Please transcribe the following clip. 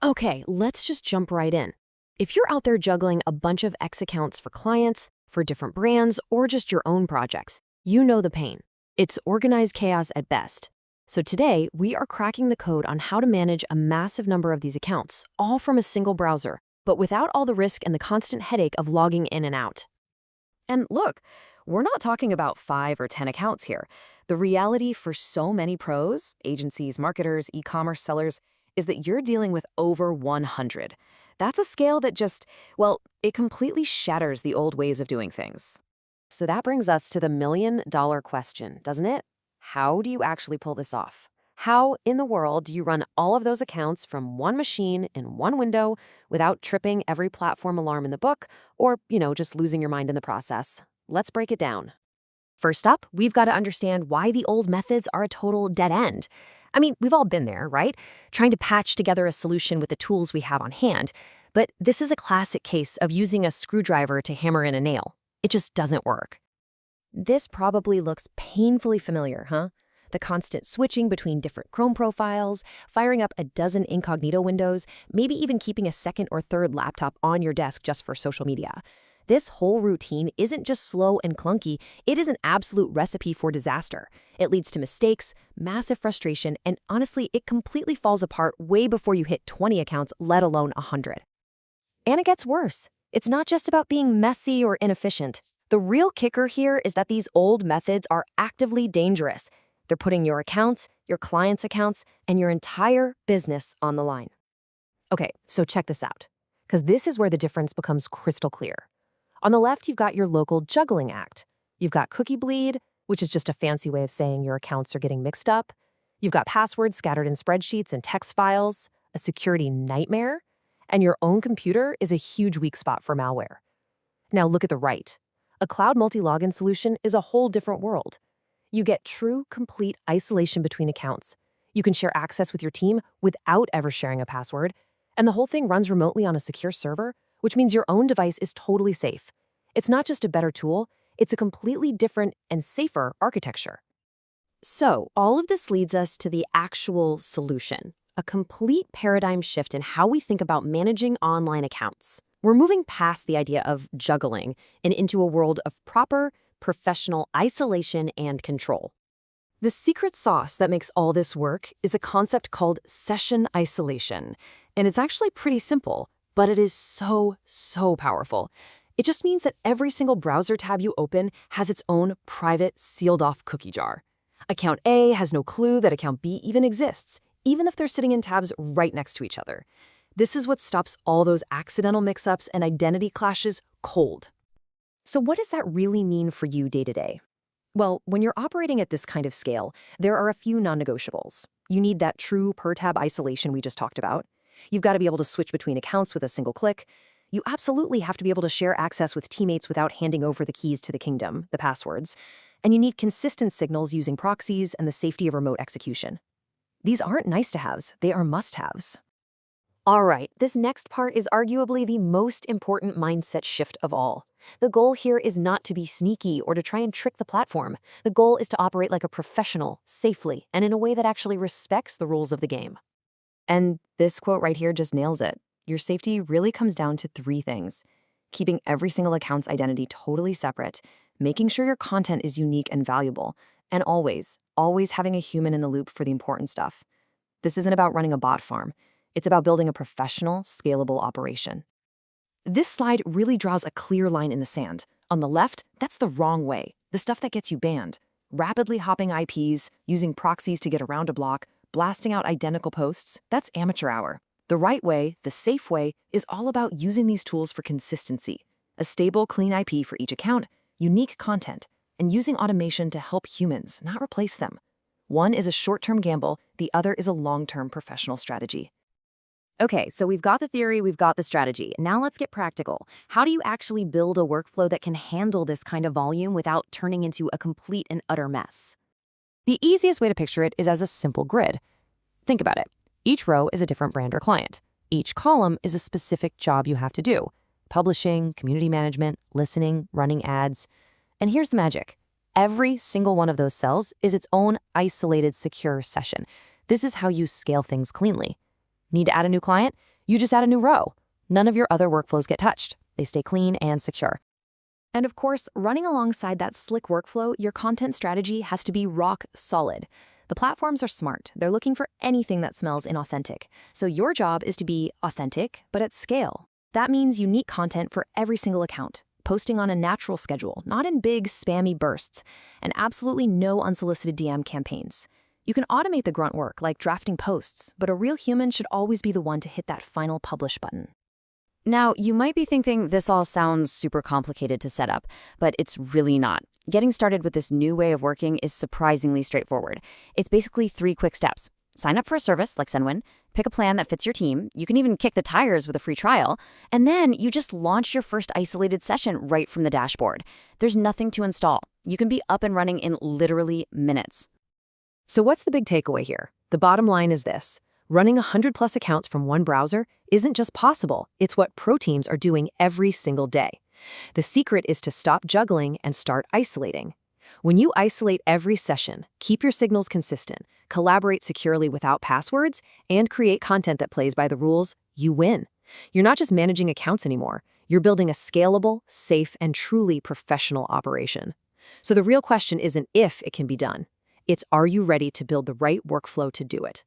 Okay, let's just jump right in. If you're out there juggling a bunch of X accounts for clients, for different brands, or just your own projects, you know the pain. It's organized chaos at best. So today, we are cracking the code on how to manage a massive number of these accounts, all from a single browser, but without all the risk and the constant headache of logging in and out. And look, we're not talking about 5 or 10 accounts here. The reality for so many pros, agencies, marketers, e-commerce sellers, is that you're dealing with over 100. That's a scale that it completely shatters the old ways of doing things. So that brings us to the million-dollar question, doesn't it? How do you actually pull this off? How in the world do you run all of those accounts from one machine in one window without tripping every platform alarm in the book or, just losing your mind in the process? Let's break it down. First up, we've got to understand why the old methods are a total dead end. I mean, we've all been there, right? Trying to patch together a solution with the tools we have on hand. But this is a classic case of using a screwdriver to hammer in a nail. It just doesn't work. This probably looks painfully familiar, huh? The constant switching between different Chrome profiles, firing up a dozen incognito windows, maybe even keeping a second or third laptop on your desk just for social media. This whole routine isn't just slow and clunky, it is an absolute recipe for disaster. It leads to mistakes, massive frustration, and honestly, it completely falls apart way before you hit 20 accounts, let alone 100. And it gets worse. It's not just about being messy or inefficient. The real kicker here is that these old methods are actively dangerous. They're putting your accounts, your clients' accounts, and your entire business on the line. Okay, so check this out, because this is where the difference becomes crystal clear. On the left, you've got your local juggling act. You've got cookie bleed, which is just a fancy way of saying your accounts are getting mixed up. You've got passwords scattered in spreadsheets and text files, a security nightmare, and your own computer is a huge weak spot for malware. Now look at the right. A cloud multi-login solution is a whole different world. You get true, complete isolation between accounts. You can share access with your team without ever sharing a password, and the whole thing runs remotely on a secure server, which means your own device is totally safe. It's not just a better tool, it's a completely different and safer architecture. So, all of this leads us to the actual solution, a complete paradigm shift in how we think about managing online accounts. We're moving past the idea of juggling and into a world of proper, professional isolation and control. The secret sauce that makes all this work is a concept called session isolation, and it's actually pretty simple, but it is so powerful. It just means that every single browser tab you open has its own private, sealed-off cookie jar. Account A has no clue that account B even exists, even if they're sitting in tabs right next to each other. This is what stops all those accidental mix-ups and identity clashes cold. So what does that really mean for you day to day? Well, when you're operating at this kind of scale, there are a few non-negotiables. You need that true per-tab isolation we just talked about. You've got to be able to switch between accounts with a single click. You absolutely have to be able to share access with teammates without handing over the keys to the kingdom, the passwords. And you need consistent signals using proxies and the safety of remote execution. These aren't nice-to-haves, they are must-haves. All right, this next part is arguably the most important mindset shift of all. The goal here is not to be sneaky or to try and trick the platform. The goal is to operate like a professional, safely, and in a way that actually respects the rules of the game. And this quote right here just nails it. Your safety really comes down to 3 things: keeping every single account's identity totally separate, making sure your content is unique and valuable, and always having a human in the loop for the important stuff. This isn't about running a bot farm. It's about building a professional, scalable operation. This slide really draws a clear line in the sand. On the left, that's the wrong way, the stuff that gets you banned. Rapidly hopping IPs, using proxies to get around a block, blasting out identical posts, that's amateur hour. The right way, the safe way, is all about using these tools for consistency. A stable, clean IP for each account, unique content, and using automation to help humans, not replace them. One is a short-term gamble, the other is a long-term professional strategy. Okay, so we've got the theory, we've got the strategy. Now let's get practical. How do you actually build a workflow that can handle this kind of volume without turning into a complete and utter mess? The easiest way to picture it is as a simple grid. Think about it. Each row is a different brand or client. Each column is a specific job you have to do: publishing, community management, listening, running ads. And here's the magic. Every single one of those cells is its own isolated, secure session. This is how you scale things cleanly. Need to add a new client? You just add a new row. None of your other workflows get touched. They stay clean and secure. And of course, running alongside that slick workflow, your content strategy has to be rock solid. The platforms are smart. They're looking for anything that smells inauthentic. So your job is to be authentic, but at scale. That means unique content for every single account, posting on a natural schedule, not in big, spammy bursts, and absolutely no unsolicited DM campaigns. You can automate the grunt work, like drafting posts, but a real human should always be the one to hit that final publish button. Now, you might be thinking this all sounds super complicated to set up, but it's really not. Getting started with this new way of working is surprisingly straightforward. It's basically 3 quick steps. Sign up for a service like Sendwin, pick a plan that fits your team, you can even kick the tires with a free trial, and then you just launch your first isolated session right from the dashboard. There's nothing to install. You can be up and running in literally minutes. So what's the big takeaway here? The bottom line is this. Running 100+ accounts from one browser isn't just possible, it's what pro teams are doing every single day. The secret is to stop juggling and start isolating. When you isolate every session, keep your signals consistent, collaborate securely without passwords, and create content that plays by the rules, you win. You're not just managing accounts anymore, you're building a scalable, safe, and truly professional operation. So the real question isn't if it can be done, it's are you ready to build the right workflow to do it?